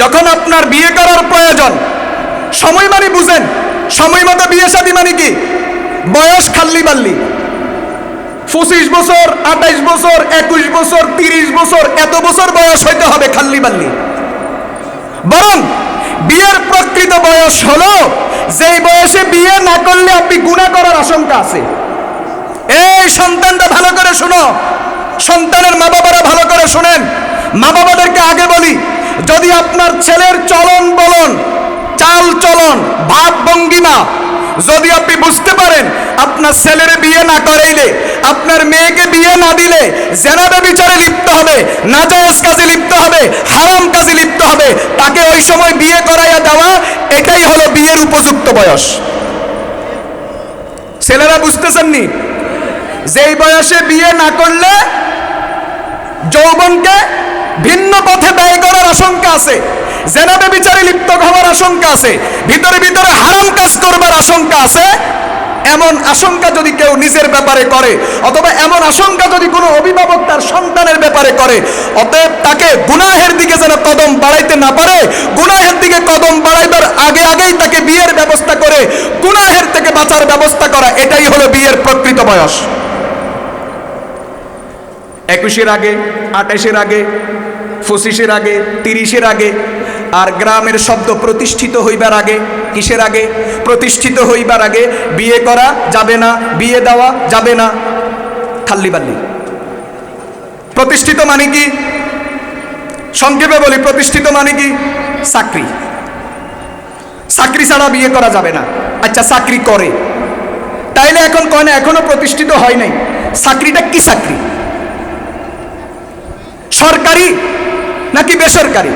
যখন আপনার বিয়ে করার প্রয়োজন, সময় মানে বুঝেন, সময় মতো বিয়ে শাদী মানে কি? বয়স খাল্লি বাল্লি 25 বছর, 28 বছর, 21 বছর, 30 বছর, এত বছর বয়স হইতে হবে খাল্লি বাল্লি। বরং বিয়ের প্রকৃত বয়স হলো যেই বয়সে বিয়ে না করলে আপনি গুনাহ করার আশঙ্কা আছে। এই সন্তানটা ভালো করে শুনো, সন্তানের মা বাবারা ভালো করে শুনেন। মা বাবাদেরকে আগে বলি, যদি আপনার ছেলের চলন বলন, চাল চলন, ভাব ভঙ্গিমা যদি আপনি বুঝতে পারেন আপনার ছেলের বিয়ে না করাইলে, আপনার মেয়েকে বিয়ে না দিলে জেনা ব্যভিচারে লিপ্ত হবে, নাজায়েজ কাজে লিপ্ত হবে, হারাম কাজে লিপ্ত হবে, তাকে ওই সময় বিয়ে করাইয়া দেওয়া, এটাই হলো বিয়ের উপযুক্ত বয়স। ছেলেরা বুঝতেছেননি? যেই বয়সে বিয়ে না করলে যৌবনকে ভিন্ন পথে ব্যয় করার আশঙ্কা আছে, জেনা ব্যভিচারে লিপ্ত হওয়ার আশঙ্কা আছে, ভিতরে ভিতরে হারাম কাজ করবার আশঙ্কা আছে। এমন আশঙ্কা যদি কেউ নিজের ব্যাপারে করে, অথবা এমন আশঙ্কা যদি কোনো অভিভাবক তার সন্তানের ব্যাপারে করে, অতএব তাকে গুনাহের দিকে যেন কদম বাড়াইতে না পারে, গুনাহের দিকে কদম বাড়াইবার আগেই তাকে বিয়ের ব্যবস্থা করে গুনাহের থেকে বাঁচার ব্যবস্থা করা, এটাই হলো বিয়ের প্রকৃত বয়স। 21-এর আগে, 28-এর আগে, 25-এর আগে, 30-এর আগে। আর গ্রামের শব্দ প্রতিষ্ঠিত হইবার আগে। কিসের আগে? প্রতিষ্ঠিত হইবার আগে বিয়ে করা যাবে না, বিয়ে দেওয়া যাবে না, খাল্লি বাল্লি। প্রতিষ্ঠিত মানে কি? সংক্ষেপে বলি, প্রতিষ্ঠিত মানে কি? চাকরি। চাকরি ছাড়া বিয়ে করা যাবে না। আচ্ছা, চাকরি করে, তাইলে এখন কয় না এখনো প্রতিষ্ঠিত হয় নাই। চাকরিটা কি চাকরি? সরকারি নাকি বেসরকারি?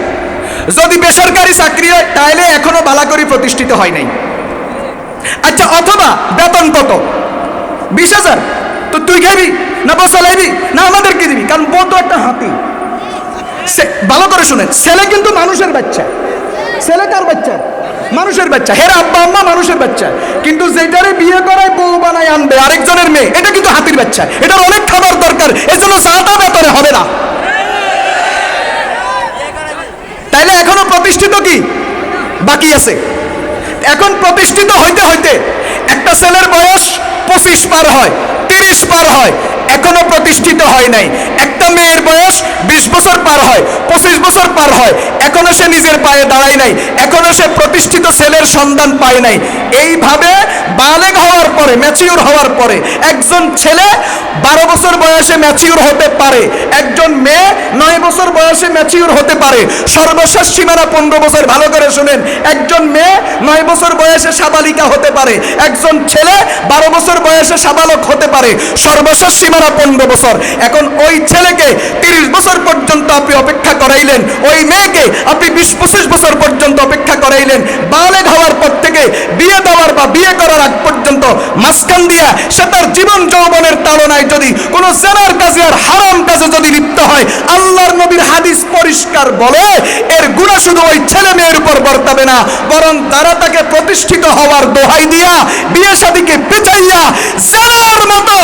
যদি বেসরকারি চাকরি হয় তাহলে এখনো বালাকরি প্রতিষ্ঠিত হয় নাই। আচ্ছা, অথবা বেতন কত? 20,000। তো তুই খাবি না বউ চালাইবি না আমাদেরকে দিবি? কারণ বউ তো একটা হাতি। ভালো করে শুনেন, ছেলে কিন্তু মানুষের বাচ্চা। ছেলে কার বাচ্চা? মানুষের বাচ্চা। হের আব্বা আম্মা মানুষের বাচ্চা, কিন্তু যেটারে বিয়ে করায় বউ বানায় আনবে আরেকজনের মেয়ে, এটা কিন্তু হাতির বাচ্চা। এটার অনেক খাবার দরকার, এর জন্য চাটা বেতনে হবে না। তাইলে এখনো প্রতিষ্ঠিত কি বাকি আছে? এখন প্রতিষ্ঠিত হইতে হইতে একটা ছেলের বয়স 25 পার হয়, 30 পার হয়, এখনো প্রতিষ্ঠিত হয় নাই। একটা মেয়ের বয়স 20 বছর পার হয়, 25 বছর পার হয়, এখনো সে নিজের পায়ে দাঁড়ায় নাই, এখনো সে প্রতিষ্ঠিত ছেলের সন্ধান পায় নাই। এইভাবে বালেগ হওয়ার পরে, ম্যাচিউর হওয়ার পরে একজন ছেলে 12 বছর বয়সে ম্যাচিউর হতে পারে, একজন মেয়ে 9 বছর বয়সে ম্যাচিউর হতে পারে, সর্বশেষ সীমানা 15 বছর। ভালো করে শুনেন, একজন মেয়ে 9 বছর বয়সে সাবালিকা হতে পারে, একজন ছেলে 12 বছর বয়সে সাবালক হতে পারে, সর্বশেষ সীমানা 15 বছর। এখন ওই ছেলেকে 30 বছর পর্যন্ত আপনি অপেক্ষা করাইলেন, ওই মেয়েকে আপনি 20-25 বছর পর্যন্ত অপেক্ষা করাইলেন। বালেগ হওয়ার পর থেকে বিয়ে দেওয়ার বা বিয়ে করার আগ পর্যন্ত মাঝখান দিয়া সে তার জীবন যৌবনের তাড়নায় যদি কোনো জেনার কাজে আর হারাম কাজে যদি লিপ্ত হয়, আল্লাহর নবীর হাদিস পরিষ্কার বলে এর গুনাহ শুধু ওই ছেলে মেয়ের উপর বর্তাবে না, বরং তারা তাকে প্রতিষ্ঠিত হওয়ার দোহাই দিয়া বিয়ে শাদীকে পেঁচাইয়া জেনার মতো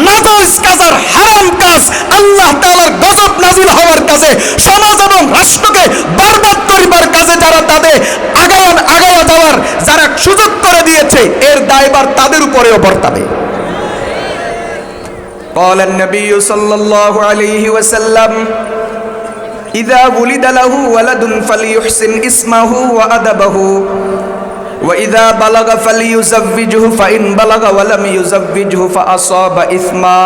নাজায়েজ কাজ আর হারাম কাজ, আল্লাহ তাআলার গজব নাজিল হওয়ার কাজে, সমাজ এবং রাষ্ট্রকে বরবাদ করিবার কাজে যারা তাদের আগায়া যাওয়ার যারা সুযোগ করে দিয়েছে, এর দায়ভার তাদের উপরেও বর্তাবে। قال النبي صلى الله عليه وسلم إذا ولد له ولد فليحسن اسمه وأدبه وإذا بلغ فليزوجه فإن بلغ ولم يزوجه فأصاب إثما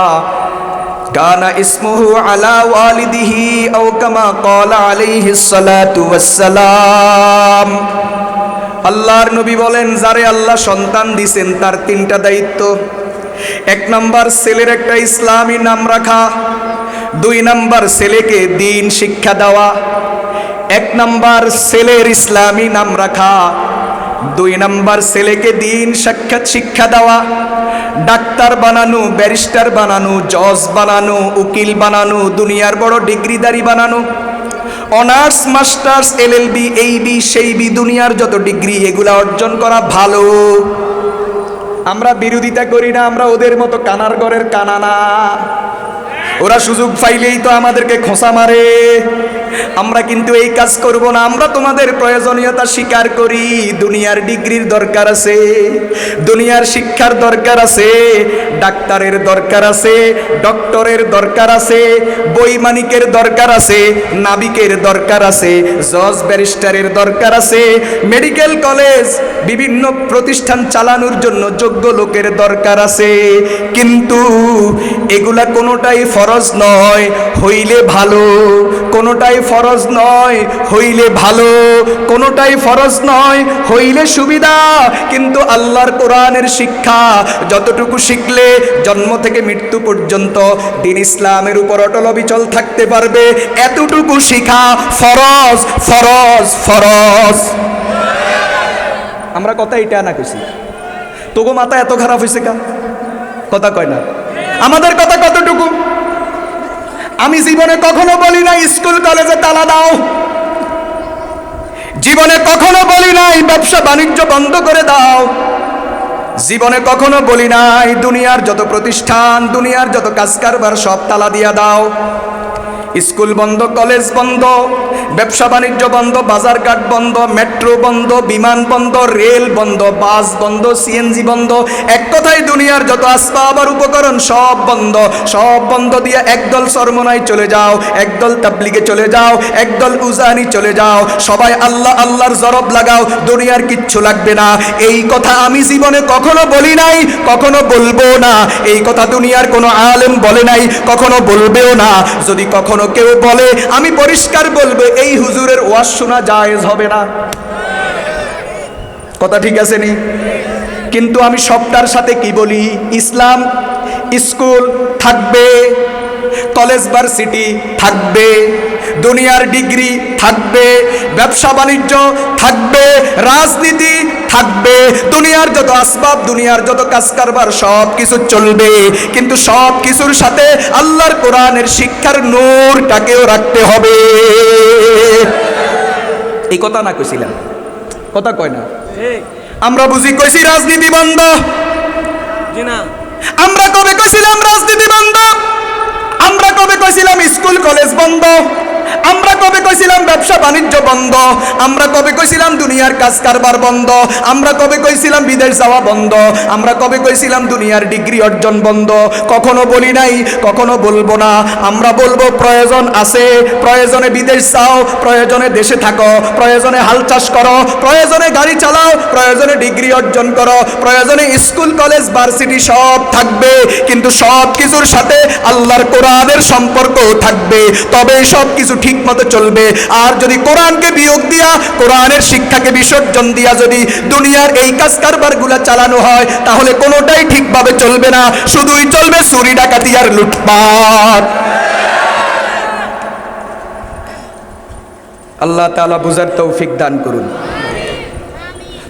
كان اسمه على والده أو كما قال عليه الصلاة والسلام। আল্লাহর নবী বলেন, যারে আল্লাহ সন্তান দিয়েছেন তার 3টা দায়িত্ব। 1 নাম্বার, ছেলের একটা ইসলামী নাম রাখা। 2 নাম্বার, ছেলেকে দ্বীন শিক্ষা দেওয়া। 1 নাম্বার, ছেলের ইসলামী নাম রাখা। 2 নাম্বার, ছেলেকে দ্বীন শিক্ষা দেওয়া। ডাক্তার বানানো, ব্যারিস্টার বানানো, জজ বানানো, উকিল বানানো, দুনিয়ার বড় ডিগ্রিদারি বানানো, অনার্স, মাস্টার্স, LLB, এই বি সেই বি, দুনিয়ার যত ডিগ্রি এগুলা অর্জন করা ভালো। আমরা বিরোধিতা করি না, আমরা ওদের মতো কানার ঘরের কানা না। ওরা সুযোগ পাইলেই তো আমাদেরকে খোঁচা মারে। আমরা কিন্তু এই কাজ করব না। আমরা তোমাদের প্রয়োজনীয়তা স্বীকার করি। দুনিয়ার ডিগ্রির দরকার আছে, দুনিয়ার শিক্ষার দরকার আছে, ডাক্তারের দরকার আছে, ডক্টরের দরকার আছে, বৈমানিকের দরকার আছে, নাবিকের দরকার আছে, জজ ব্যারিস্টারের দরকার আছে, মেডিকেল কলেজ বিভিন্ন প্রতিষ্ঠান চালানোর জন্য যোগ্য লোকের দরকার আছে। কিন্তু এগুলা কোনোটাই ফরজ নয়, হইলে ভালো। কোনোটাই ফরজ নয়, হইলে ভালো। কোনোটাই ফরজ নয়, হইলে সুবিধা। কিন্তু আল্লাহর কোরআনের শিক্ষা যতটুকু শিখলে জন্ম থেকে মৃত্যু পর্যন্ত দ্বীন ইসলামের উপর অটল অবিচল থাকতে পারবে, এতটুকু শিখা ফরজ ফরজ ফরজ। আমরা কথা এটা না কইছি, তোগো মাথা এত খারাপ হয়েছে কা? কথা কয় না। আমাদের কথা কতটুকু? আমি জীবনে কখনো বলি নাই স্কুল কলেজে তালা দাও, জীবনে কখনো বলি নাই ব্যবসা বাণিজ্য বন্ধ করে দাও, জীবনে কখনো বলি নাই দুনিয়ার যত প্রতিষ্ঠান, দুনিয়ার যত কাজ কারবার সব তালা দিয়া দাও। স্কুল বন্ধ, কলেজ বন্ধ, ব্যবসা বাণিজ্য বন্ধ, বাজারঘাট বন্ধ, মেট্রো বন্ধ, বিমান বন্ধ, রেল বন্ধ, বাস বন্ধ, সিএনজি বন্ধ, এক কথায় দুনিয়ার যত আসবাব আর উপকরণ সব বন্ধ। সব বন্ধ দিয়ে একদল চরমনায় চলে যাও, একদল তাবলিগে চলে যাও, একদল উজানি চলে যাও, সবাই আল্লাহ আল্লাহর জরব লাগাও, দুনিয়ার কিচ্ছু লাগবে না। এই কথা আমি জীবনে কখনো বলি নাই, কখনো বলবো না। এই কথা দুনিয়ার কোনো আলেম বলে নাই, কখনো বলবেও না। যদি কখনো কেউ বলে, আমি পরিষ্কার বলবো, এই হুজুরের ওয়াজ শোনা জায়েজ হবে না। কথা ঠিক আছে নি? কিন্তু আমি সবটার সাথে কি বলি, ইসলাম স্কুল থাকবে, কলেজ ভার্সিটি থাকবে, দুনিয়ার ডিগ্রি থাকবে, ব্যবসা বাণিজ্য থাকবে, রাজনীতি থাকবে, দুনিয়ার যত আসবাব, দুনিয়ার যত কাজ কারবার সব কিছু চলবে। কিন্তু সব কিছুর সাথে আল্লাহর কোরআনের শিক্ষার নূরটাকেও রাখতে হবে। এই কথা না কইছিলাম, কথা কয় না। আমরা বুঝি কইছি রাজনীতি বন্ধ, আমরা কবে কইছিলাম রাজনীতি বন্ধ? আমরা কবে কইছিলাম স্কুল কলেজ বন্ধ? আমরা কবে কইছিলাম ব্যবসা বাণিজ্য বন্ধ? আমরা কবে কইছিলাম দুনিয়ার কাজ কারবার বন্ধ? আমরা কবে কইছিলাম বিদেশ যাওয়া বন্ধ? আমরা কবে কইছিলাম দুনিয়ার ডিগ্রি অর্জন বন্ধ? কখনো বলি নাই, কখনো বলবো না। আমরা বলবো প্রয়োজন আছে, প্রয়োজনে বিদেশ যাও, প্রয়োজনে দেশে থাকো, প্রয়োজনে হাল চাষ করো, প্রয়োজনে গাড়ি চালাও, প্রয়োজনে ডিগ্রি অর্জন করো, প্রয়োজনে স্কুল কলেজ ভার্সিটি সব থাকবে। কিন্তু সব কিছুর সাথে আল্লাহর কোরআনের সম্পর্ক থাকবে, তবে সব কিছু ঠিক মতো চলবে। আর যদি কোরআনকে বিয়োগ দিয়া, কোরআনের শিক্ষাকে বিসর্জন দিয়া যদি দুনিয়ার এই কাজ কারবার গুলা চালানো হয়, তাহলে কোনোটাই ঠিকভাবে চলবে না, শুধুই চলবে চুরি ডাকাতি আর লুটপাট। আল্লাহ তাআলা বুঝার তৌফিক দান করুন।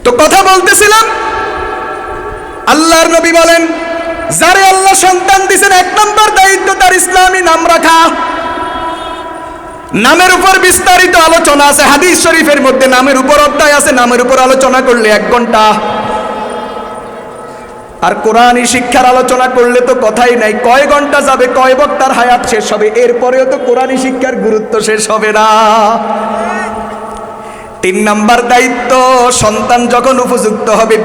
তো কথা বলতেছিলাম, আল্লাহর নবী বলেন, যারে আল্লাহ সন্তান দিয়েছেন, এক নম্বর দায়িত্ব তার ইসলামী নাম রাখা। নামের উপর বিস্তারিত আলোচনা আছে, হাদিস শরীফের মধ্যে নামের উপর অধ্যায় আছে, নামের উপর আলোচনা করলে 1 ঘন্টা। আর কোরআনী শিক্ষার আলোচনা করলে তো কথাই নাই, কয় ঘন্টা যাবে, কয় বক্তার হায়াত শেষ হবে, এরপরেও তো কোরআনী শিক্ষার গুরুত্ব শেষ হবে না। 3 নাম্বার দায়িত্ব, সন্তান যখন উপযুক্ত হবে